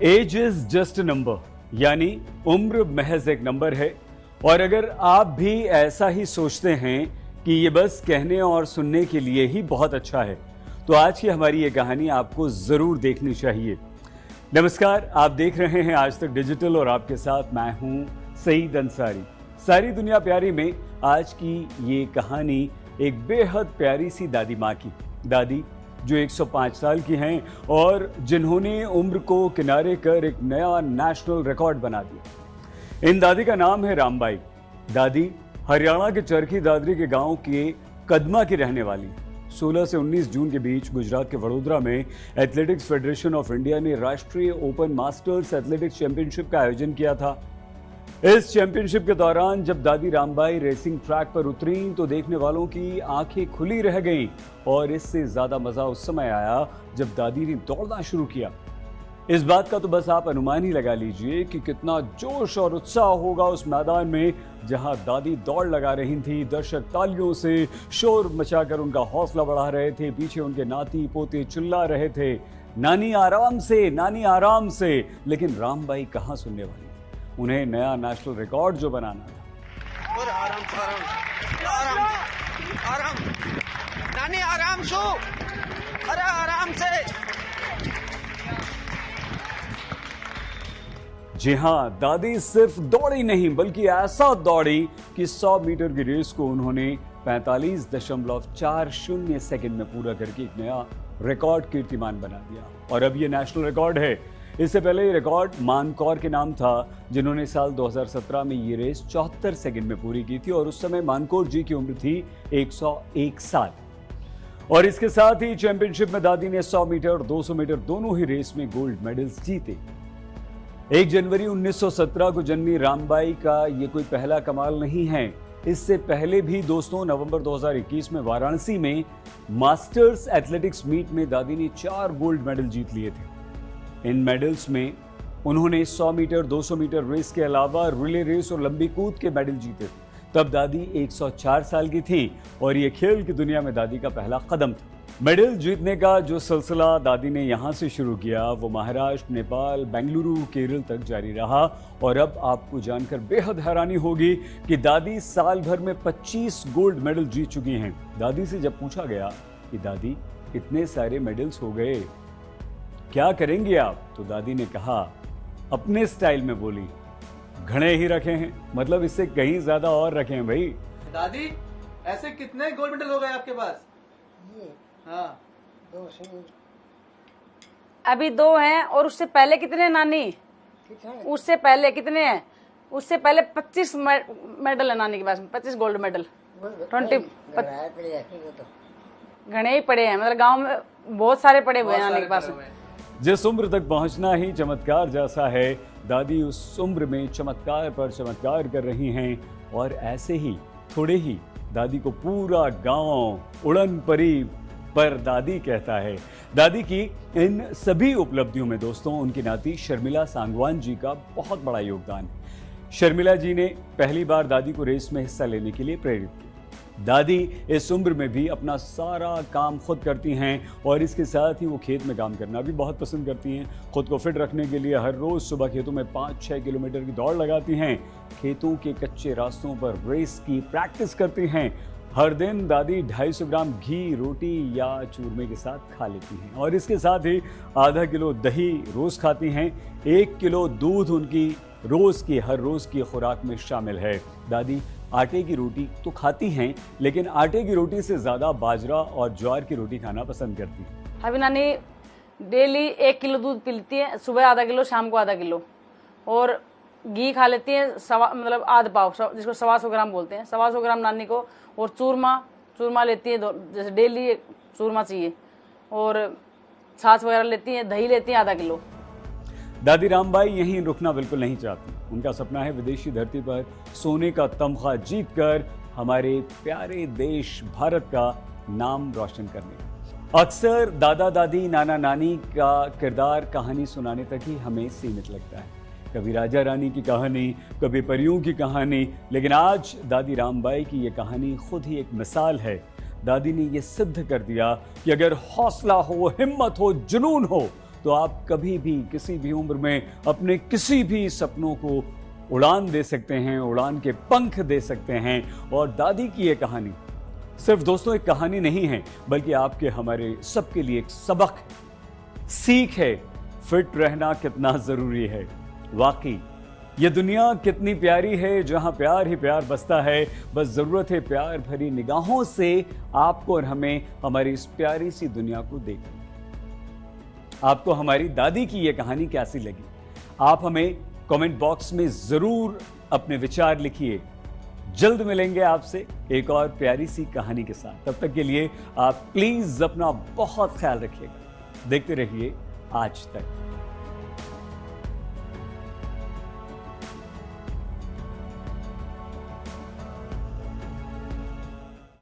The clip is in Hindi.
As is just a number, यानी उम्र महज एक नंबर है। और अगर आप भी ऐसा ही सोचते हैं कि ये बस कहने और सुनने के लिए ही बहुत अच्छा है, तो आज की हमारी ये कहानी आपको जरूर देखनी चाहिए। नमस्कार, आप देख रहे हैं आज तक डिजिटल और आपके साथ मैं हूं सईद अंसारी। सारी दुनिया प्यारी में आज की ये कहानी एक बेहद प्यारी सी दादी माँ की, दादी जो 105 साल की हैं और जिन्होंने उम्र को किनारे कर एक नया नेशनल रिकॉर्ड बना दिया। इन दादी का नाम है रामबाई। दादी हरियाणा के चरखी दादरी के गांव के कदमा की रहने वाली। 16 से 19 जून के बीच गुजरात के वडोदरा में एथलेटिक्स फेडरेशन ऑफ इंडिया ने राष्ट्रीय ओपन मास्टर्स एथलेटिक्स चैंपियनशिप का आयोजन किया था। इस चैंपियनशिप के दौरान जब दादी रामबाई रेसिंग ट्रैक पर उतरी तो देखने वालों की आंखें खुली रह गईं और इससे ज्यादा मजा उस समय आया जब दादी ने दौड़ना शुरू किया। इस बात का तो बस आप अनुमान ही लगा लीजिए कि कितना जोश और उत्साह होगा उस मैदान में जहां दादी दौड़ लगा रही थी। दर्शक तालियों से शोर मचाकर उनका हौसला बढ़ा रहे थे। पीछे उनके नाती पोते चिल्ला रहे थे, नानी आराम से, नानी आराम से। लेकिन रामबाई कहां सुनने वाली, उन्हें नया नेशनल रिकॉर्ड जो बनाना था। और आराम आराम आराम नानी आराम सो, अरे आराम से। जी हां, दादी सिर्फ दौड़ी नहीं बल्कि ऐसा दौड़ी कि 100 मीटर की रेस को उन्होंने 45.40 सेकंड में पूरा करके एक नया रिकॉर्ड कीर्तिमान बना दिया। और अब ये नेशनल रिकॉर्ड है। इससे पहले ये रिकॉर्ड मान कौर के नाम था, जिन्होंने साल 2017 में ये रेस 74 सेकंड में पूरी की थी और उस समय मान कौर जी की उम्र थी 101 साल। और इसके साथ ही चैंपियनशिप में दादी ने 100 मीटर और 200 मीटर दोनों ही रेस में गोल्ड मेडल्स जीते। 1 जनवरी 1917 को जन्मी रामबाई का ये कोई पहला कमाल नहीं है। इससे पहले भी दोस्तों नवंबर 2021 में वाराणसी में मास्टर्स एथलेटिक्स मीट में दादी ने 4 गोल्ड मेडल जीत लिए थे। इन मेडल्स में उन्होंने 100 मीटर 200 मीटर रेस के अलावा रिले रेस और लंबी कूद के मेडल जीते थे। तब दादी 104 साल की थी और ये खेल की दुनिया में दादी का पहला कदम था। मेडल जीतने का जो सिलसिला दादी ने यहाँ से शुरू किया वो महाराष्ट्र, नेपाल, बेंगलुरु, केरल तक जारी रहा। और अब आपको जानकर बेहद हैरानी होगी कि दादी साल भर में 25 गोल्ड मेडल जीत चुकी हैं। दादी से जब पूछा गया कि दादी इतने सारे मेडल्स हो गए, क्या करेंगे आप, तो दादी ने कहा, अपने स्टाइल में बोली, घने ही रखे हैं, मतलब इससे कहीं ज्यादा और रखे हैं भाई। दादी ऐसे कितने गोल्ड मेडल हो गए आपके पास? ये हाँ 2 से अभी 2 हैं। और उससे पहले कितने हैं नानी? कितने उससे पहले कितने हैं? उससे पहले 25 मेडल है नानी के पास में, 25 गोल्ड मेडल। 20 गराए पड़े ऐसे वो तो घने ही पड़े हैं, मतलब गांव में बहुत सारे पड़े हुए हैं नानी के पास। जिस उम्र तक पहुंचना ही चमत्कार जैसा है, दादी उस उम्र में चमत्कार पर चमत्कार कर रही हैं। और ऐसे ही थोड़े ही दादी को पूरा गांव उड़न परी पर दादी कहता है। दादी की इन सभी उपलब्धियों में दोस्तों उनकी नाती शर्मिला सांगवान जी का बहुत बड़ा योगदान है। शर्मिला जी ने पहली बार दादी को रेस में हिस्सा लेने के लिए प्रेरित किया। दादी इस उम्र में भी अपना सारा काम खुद करती हैं और इसके साथ ही वो खेत में काम करना भी बहुत पसंद करती हैं। खुद को फिट रखने के लिए हर रोज सुबह खेतों में 5-6 किलोमीटर की दौड़ लगाती हैं। खेतों के कच्चे रास्तों पर रेस की प्रैक्टिस करती हैं। हर दिन दादी 250 ग्राम घी, रोटी या चूरमे के साथ खा लेती हैं और इसके साथ ही आधा किलो दही रोज खाती हैं। 1 किलो दूध उनकी हर रोज की खुराक में शामिल है। दादी आटे की रोटी तो खाती हैं, लेकिन आटे की रोटी से ज्यादा बाजरा और ज्वार की रोटी खाना पसंद करती हैं। अभी नानी डेली 1 किलो दूध पी लेती है, सुबह आधा किलो, शाम को आधा किलो। और घी खा लेती है मतलब आध पाव, जिसको 125 ग्राम बोलते हैं, 125 ग्राम नानी को। और चूरमा लेती है, जैसे डेली चूरमा चाहिए। और छाछ वगैरह लेती है, दही लेती है आधा किलो। दादी रामबाई यहीं रुकना बिल्कुल नहीं चाहती। उनका सपना है विदेशी धरती पर सोने का तमगा जीतकर हमारे प्यारे देश भारत का नाम रोशन करने का। अक्सर दादा दादी, नाना नानी का किरदार कहानी सुनाने तक ही हमें सीमित लगता है। कभी राजा रानी की कहानी, कभी परियों की कहानी, लेकिन आज दादी रामबाई की ये कहानी खुद ही एक मिसाल है। दादी ने ये सिद्ध कर दिया कि अगर हौसला हो, हिम्मत हो, जुनून हो तो आप कभी भी किसी भी उम्र में अपने किसी भी सपनों को उड़ान दे सकते हैं, उड़ान के पंख दे सकते हैं। और दादी की ये कहानी सिर्फ दोस्तों एक कहानी नहीं है, बल्कि आपके हमारे सबके लिए एक सबक है, सीख है, फिट रहना कितना जरूरी है। वाकई ये दुनिया कितनी प्यारी है, जहां प्यार ही प्यार बसता है। बस जरूरत है प्यार भरी निगाहों से आपको और हमें हमारी इस प्यारी सी दुनिया को देखने। आपको हमारी दादी की यह कहानी कैसी लगी? आप हमें कमेंट बॉक्स में जरूर अपने विचार लिखिए। जल्द मिलेंगे आपसे एक और प्यारी सी कहानी के साथ। तब तक के लिए आप प्लीज अपना बहुत ख्याल रखिएगा। देखते रहिए आज तक।